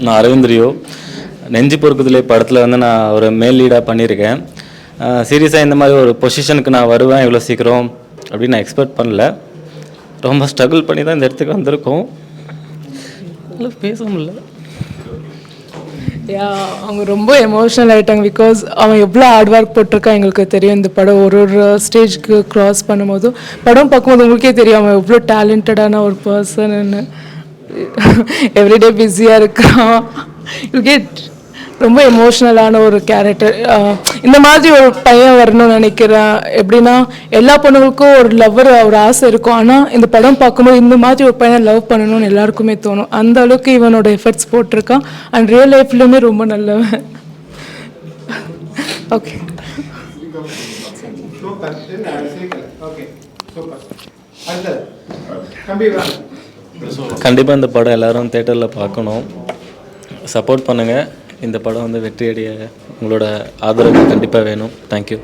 நான் அரவிந்த் ரியோ. நெஞ்சு பொறுக்குதலே படத்தில் வந்து நான் ஒரு மேல் லீடாக பண்ணியிருக்கேன். சீரியஸாக இந்த மாதிரி ஒரு பொசிஷனுக்கு நான் வருவேன் இவ்வளோ சீக்கிரம் அப்படின்னு நான் எக்ஸ்பெக்ட் பண்ணல. ரொம்ப ஸ்ட்ரகிள் பண்ணி தான் இந்த இடத்துக்கு வந்திருக்கோம். பேச முடியல. அவங்க ரொம்ப எமோஷ்னல் ஆகிட்டாங்க. பிகாஸ் அவன் எவ்வளோ ஹார்ட் ஒர்க் போட்டிருக்கான் எங்களுக்கு தெரியும். இந்த படம் ஒரு ஸ்டேஜ்க்கு க்ராஸ் பண்ணும்போதும் படம் பார்க்கும்போது உங்களுக்கே தெரியும் அவன் எவ்வளோ டேலண்டடான ஒரு பர்சன்னு. எவ்ரிடே பிஸியாக இருக்கிறான். யூ கெட் ரொம்ப எமோஷ்னலான ஒரு கேரக்டர். இந்த மாதிரி ஒரு பையன் வரணும்னு நினைக்கிறேன். எப்படின்னா எல்லா பொண்ணுங்களுக்கும் ஒரு லவ்வர் ஒரு ஆசை இருக்கும். ஆனால் இந்த படம் பார்க்கும்போது இந்த மாதிரி ஒரு பையனை லவ் பண்ணணும்னு எல்லாருக்குமே தோணும். அந்த அளவுக்கு இவனோட எஃபர்ட்ஸ் போட்டிருக்கான். அண்ட் ரியல் லைஃப்லையுமே ரொம்ப நல்லவன். ஓகே, கண்டிப்பாக இந்த படம் எல்லோரும் தேட்டரில் பார்க்கணும். சப்போர்ட் பண்ணுங்கள். இந்த படம் வந்து வெற்றி அடைய உங்களோட ஆதரவு கண்டிப்பாக வேணும். தேங்க்யூ.